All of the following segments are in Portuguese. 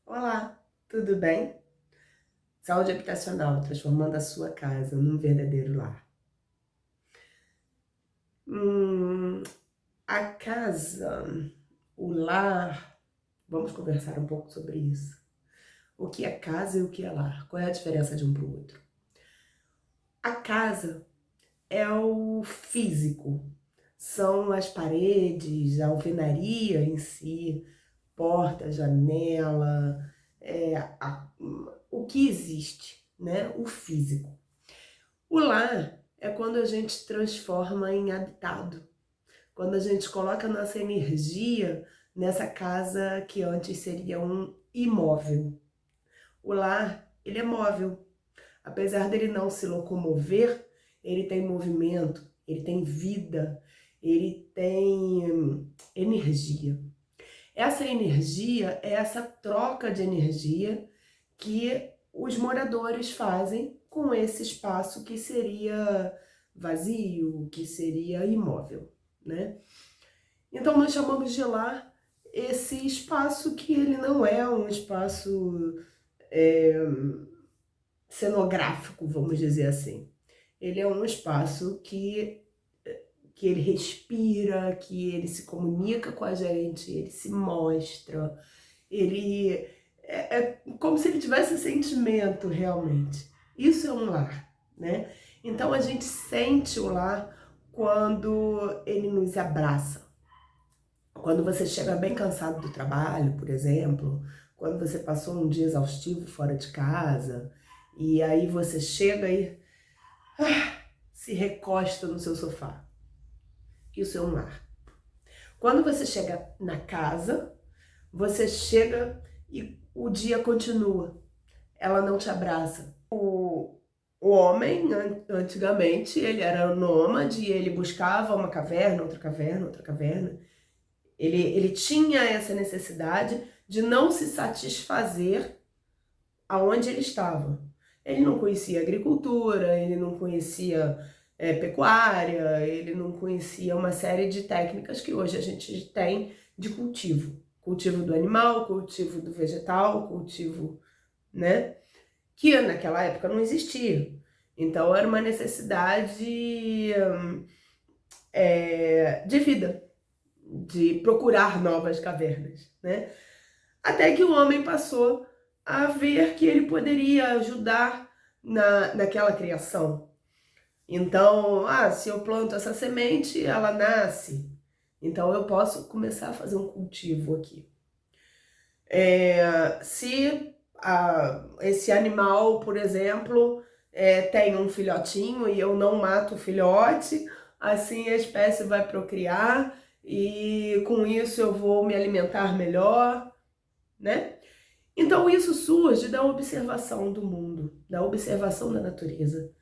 Olá, tudo bem? Saúde habitacional, transformando a sua casa num verdadeiro lar. Hum, a casa, o lar, vamos conversar um pouco sobre isso. O que é casa e o que é lar? Qual é a diferença de um para o outro? A casa é o físico, são as paredes, a alvenaria em si, porta, janela, o que existe, né? O físico. O lar é quando a gente transforma em habitado, quando a gente coloca nossa energia nessa casa que antes seria um imóvel. O lar, ele é móvel. Apesar dele não se locomover, ele tem movimento, ele tem vida, ele tem energia. Essa energia é essa troca de energia que os moradores fazem com esse espaço que seria vazio, que seria imóvel, né? Então nós chamamos de lar esse espaço que ele não é um espaço cenográfico, vamos dizer assim. Ele é um espaço que ele respira, que ele se comunica com a gente, ele se mostra, ele é como se ele tivesse sentimento realmente. Isso é um lar, né? Então a gente sente o lar quando ele nos abraça. Quando você chega bem cansado do trabalho, por exemplo, quando você passou um dia exaustivo fora de casa, e aí você chega e se recosta no seu sofá. Isso é um lar. Quando você chega na casa, você chega e o dia continua. Ela não te abraça. O homem, antigamente, ele era nômade e ele buscava uma caverna, outra caverna, outra caverna. Ele tinha essa necessidade de não se satisfazer aonde ele estava. Ele não conhecia agricultura, ele não conhecia pecuária, ele não conhecia uma série de técnicas que hoje a gente tem de cultivo. Cultivo do animal, cultivo do vegetal, cultivo, né? Que naquela época não existia. Então era uma necessidade de vida, de procurar novas cavernas, né? Até que o homem passou a ver que ele poderia ajudar naquela criação. Então, se eu planto essa semente, ela nasce. Então eu posso começar a fazer um cultivo aqui. Se esse animal, por exemplo, tem um filhotinho e eu não mato o filhote, assim a espécie vai procriar e com isso eu vou me alimentar melhor, né? Então isso surge da observação do mundo, da observação da natureza.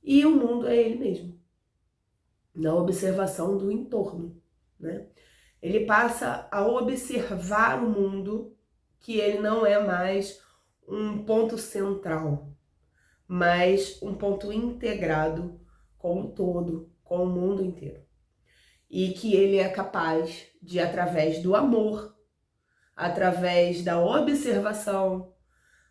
E o mundo é ele mesmo, na observação do entorno, né? Ele passa a observar o mundo, que ele não é mais um ponto central, mas um ponto integrado com o todo, com o mundo inteiro. E que ele é capaz de, através do amor, através da observação,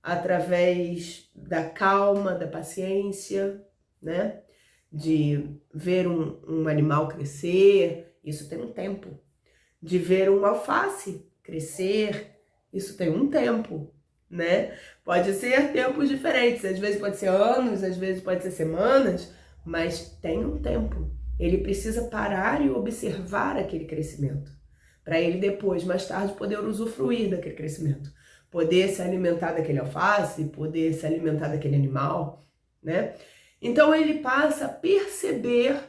através da calma, da paciência, né? De ver um animal crescer, isso tem um tempo. De ver uma alface crescer, isso tem um tempo, né? Pode ser tempos diferentes, às vezes pode ser anos, às vezes pode ser semanas, mas tem um tempo. Ele precisa parar e observar aquele crescimento, para ele depois, mais tarde, poder usufruir daquele crescimento, poder se alimentar daquele alface, poder se alimentar daquele animal, né? Então ele passa a perceber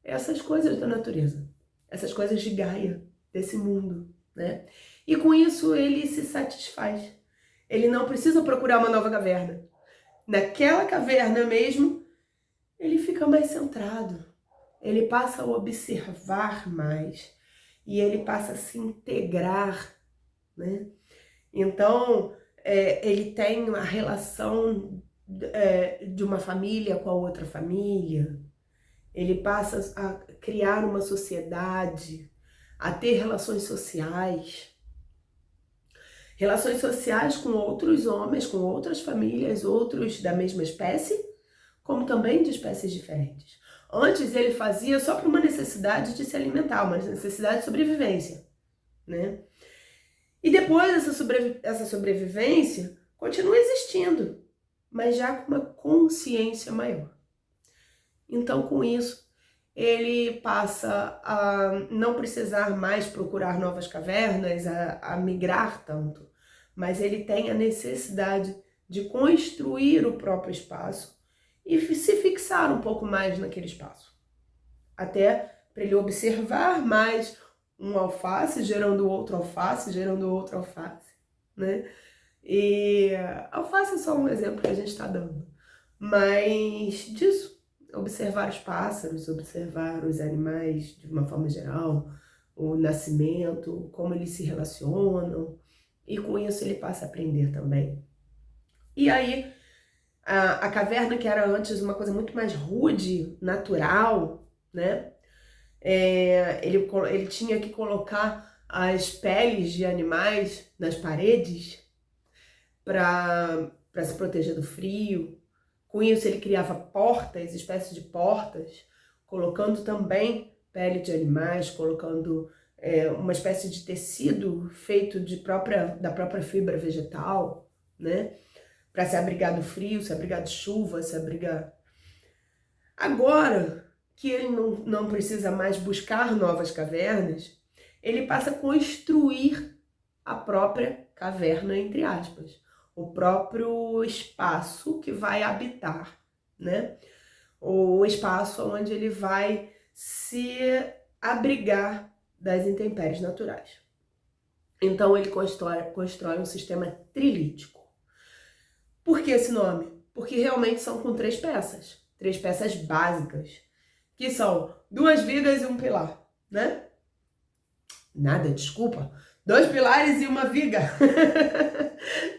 essas coisas da natureza, essas coisas de Gaia, desse mundo, né? E com isso ele se satisfaz. Ele não precisa procurar uma nova caverna. Naquela caverna mesmo, ele fica mais centrado. Ele passa a observar mais e ele passa a se integrar, né? Então, ele tem uma relação de uma família com a outra família. Ele passa a criar uma sociedade, a ter relações sociais Relações sociais com outros homens, com outras famílias, outros da mesma espécie, como também de espécies diferentes. Antes ele fazia só por uma necessidade de se alimentar, uma necessidade de sobrevivência, né? E depois essa sobrevivência continua existindo, mas já com uma consciência maior. Então, com isso, ele passa a não precisar mais procurar novas cavernas, a migrar tanto, mas ele tem a necessidade de construir o próprio espaço e se fixar um pouco mais naquele espaço. Até para ele observar mais um alface gerando outro alface, gerando outro alface, né? E alface é só um exemplo que a gente está dando, mas disso, observar os pássaros, observar os animais de uma forma geral, o nascimento, como eles se relacionam, e com isso ele passa a aprender também. E aí, a caverna, que era antes uma coisa muito mais rude, natural, né? Ele tinha que colocar as peles de animais nas paredes para se proteger do frio. Com isso ele criava portas, espécies de portas, colocando também pele de animais, colocando uma espécie de tecido feito da própria fibra vegetal, né? Para se abrigar do frio, se abrigar de chuva, se abrigar... Agora que ele não precisa mais buscar novas cavernas, ele passa a construir a própria caverna, entre aspas, o próprio espaço que vai habitar, né? O espaço onde ele vai se abrigar das intempéries naturais. Então ele constrói um sistema trilítico. Por que esse nome? Porque realmente são com três peças básicas, que são 2 vigas e um pilar, né? Nada, desculpa. 2 pilares e uma viga.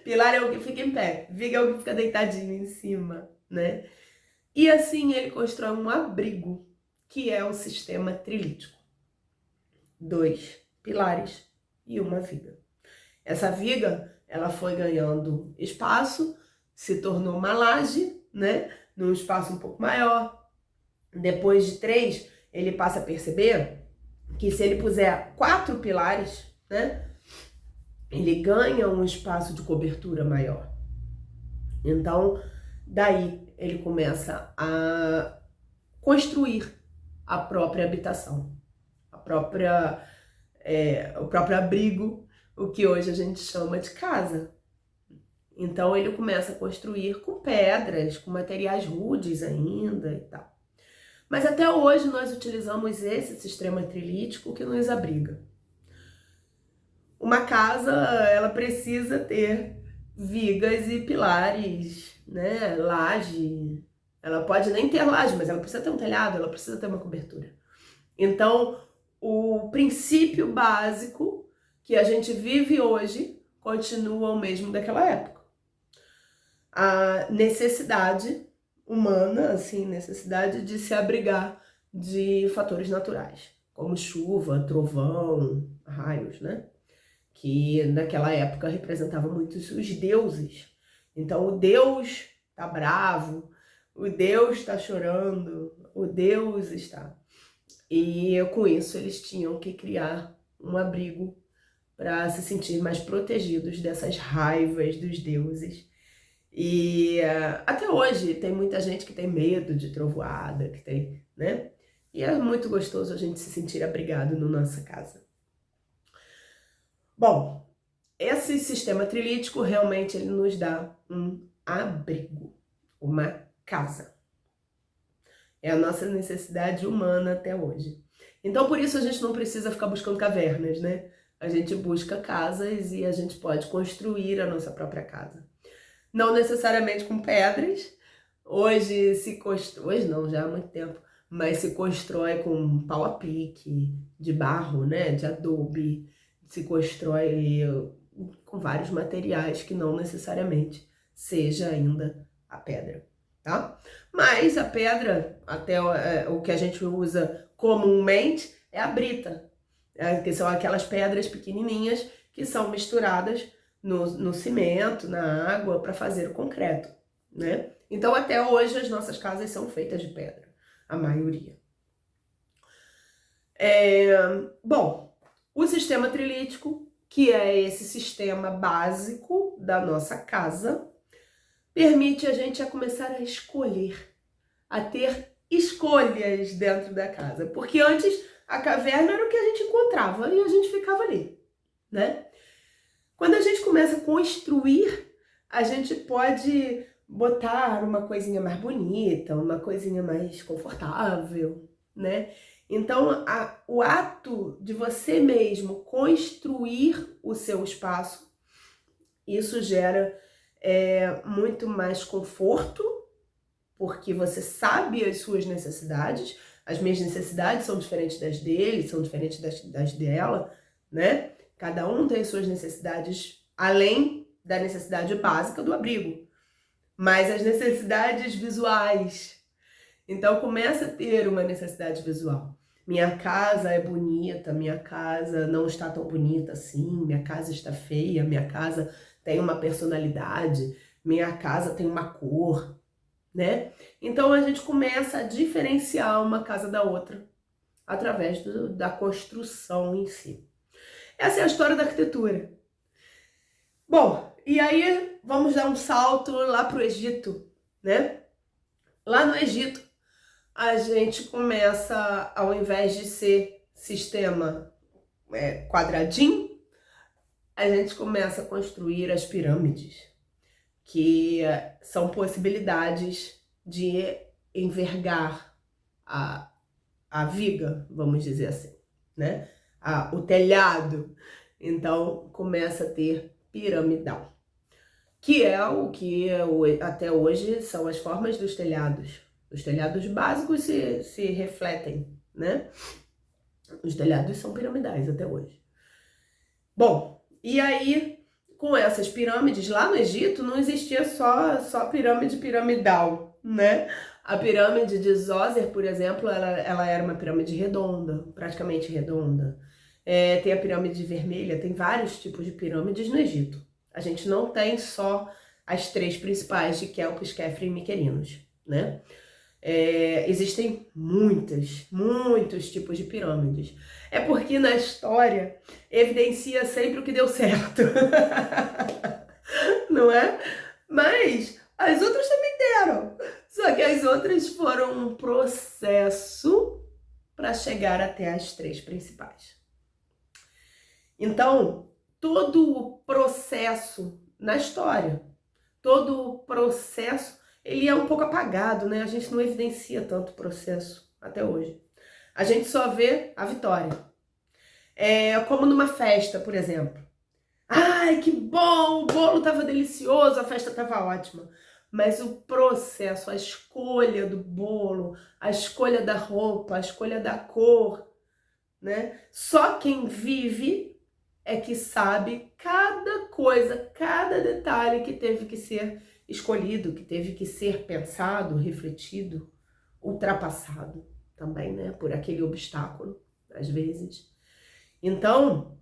Pilar é o que fica em pé, viga é o que fica deitadinho em cima, né? E assim ele constrói um abrigo, que é o sistema trilítico. 2 pilares e uma viga. Essa viga, ela foi ganhando espaço, se tornou uma laje, né? Num espaço um pouco maior. Depois de 3, ele passa a perceber que se ele puser 4 pilares, né? Ele ganha um espaço de cobertura maior. Então, daí ele começa a construir a própria habitação, o próprio abrigo, o que hoje a gente chama de casa. Então ele começa a construir com pedras, com materiais rudes ainda e tal. Mas até hoje nós utilizamos esse sistema trilítico que nos abriga. Uma casa, ela precisa ter vigas e pilares, né? Laje. Ela pode nem ter laje, mas ela precisa ter um telhado, ela precisa ter uma cobertura. Então, o princípio básico que a gente vive hoje continua o mesmo daquela época. A necessidade humana, assim, necessidade de se abrigar de fatores naturais, como chuva, trovão, raios, né? Que naquela época representava muito os deuses. Então o Deus tá bravo, o Deus está chorando, o Deus está... E com isso eles tinham que criar um abrigo para se sentir mais protegidos dessas raivas dos deuses. E até hoje tem muita gente que tem medo de trovoada, que tem, né? E é muito gostoso a gente se sentir abrigado na nossa casa. Bom, esse sistema trilítico realmente ele nos dá um abrigo, uma casa. É a nossa necessidade humana até hoje. Então por isso a gente não precisa ficar buscando cavernas, né? A gente busca casas e a gente pode construir a nossa própria casa. Não necessariamente com pedras. Hoje não, já há muito tempo, mas se constrói com pau a pique, de barro, né, de adobe, se constrói com vários materiais que não necessariamente seja ainda a pedra, tá? Mas a pedra, até o que a gente usa comumente, é a brita, que são aquelas pedras pequenininhas que são misturadas no cimento, na água, para fazer o concreto, né? Então, até hoje, as nossas casas são feitas de pedra, a maioria. Bom, o sistema trilítico, que é esse sistema básico da nossa casa, permite a gente a começar a escolher, a ter escolhas dentro da casa. Porque antes a caverna era o que a gente encontrava e a gente ficava ali, né? Quando a gente começa a construir, a gente pode botar uma coisinha mais bonita, uma coisinha mais confortável, né? Então, o ato de você mesmo construir o seu espaço, isso gera muito mais conforto, porque você sabe as suas necessidades. As minhas necessidades são diferentes das dele, são diferentes das dela, né? Cada um tem as suas necessidades, além da necessidade básica do abrigo, mas as necessidades visuais. Então começa a ter uma necessidade visual. Minha casa é bonita, minha casa não está tão bonita assim, minha casa está feia, minha casa tem uma personalidade, minha casa tem uma cor, né? Então a gente começa a diferenciar uma casa da outra através da construção em si. Essa é a história da arquitetura. Bom, e aí vamos dar um salto lá para o Egito, né? Lá no Egito, a gente começa, ao invés de ser sistema quadradinho, a gente começa a construir as pirâmides, que são possibilidades de envergar a viga, vamos dizer assim, né? O telhado. Então, começa a ter piramidal, que é o que até hoje são as formas dos telhados. Os telhados básicos se refletem, né? Os telhados são piramidais até hoje. Bom, e aí, com essas pirâmides, lá no Egito não existia só pirâmide piramidal, né? A pirâmide de Djoser, por exemplo, ela era uma pirâmide redonda, praticamente redonda. Tem a pirâmide vermelha, tem vários tipos de pirâmides no Egito. A gente não tem só as três principais de Kelpis, Khafre e Miquerinos, né? Existem muitos tipos de pirâmides. É porque na história evidencia sempre o que deu certo, não é? Mas as outras também deram. Só que as outras foram um processo para chegar até as três principais. Então, todo o processo na história, todo o processo, ele é um pouco apagado, né? A gente não evidencia tanto o processo até hoje. A gente só vê a vitória. Como numa festa, por exemplo. Ai, que bom! O bolo estava delicioso, a festa estava ótima. Mas o processo, a escolha do bolo, a escolha da roupa, a escolha da cor, né? Só quem vive é que sabe cada coisa, cada detalhe que teve que ser escolhido, que teve que ser pensado, refletido, ultrapassado também, né? Por aquele obstáculo, às vezes. Então,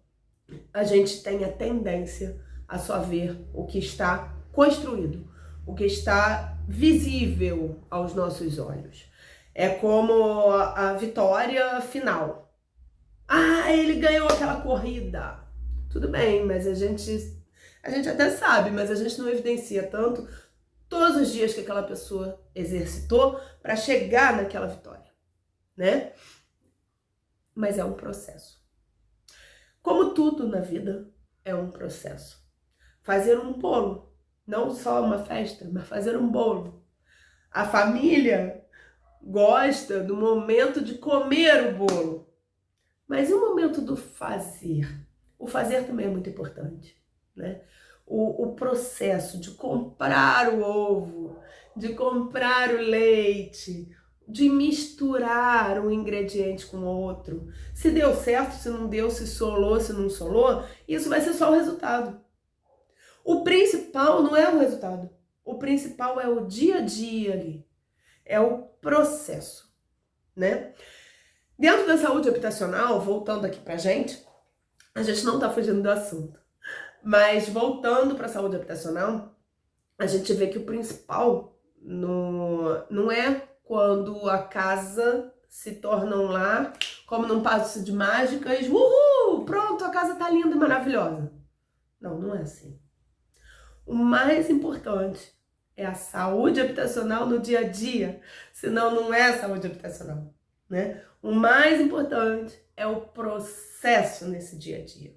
a gente tem a tendência a só ver o que está construído, o que está visível aos nossos olhos. É como a vitória final. Ah, ele ganhou aquela corrida. Tudo bem, mas a gente até sabe, mas a gente não evidencia tanto todos os dias que aquela pessoa exercitou para chegar naquela vitória, né? Mas é um processo. Como tudo na vida, é um processo. Fazer um bolo, não só uma festa, mas fazer um bolo. A família gosta do momento de comer o bolo, mas e o momento do fazer? O fazer também é muito importante, né? O processo de comprar o ovo, de comprar o leite, de misturar um ingrediente com o outro. Se deu certo, se não deu, se solou, se não solou, isso vai ser só o resultado. O principal não é o resultado. O principal é o dia a dia ali. É o processo, né? Dentro da saúde habitacional, voltando aqui pra gente, a gente não tá fugindo do assunto. Mas voltando para a saúde habitacional, a gente vê que o principal não é quando a casa se torna um lar, como num passo de mágicas, uhul, pronto, a casa tá linda e maravilhosa. Não, não é assim. O mais importante é a saúde habitacional no dia a dia, senão não é saúde habitacional, né? O mais importante é o processo nesse dia a dia.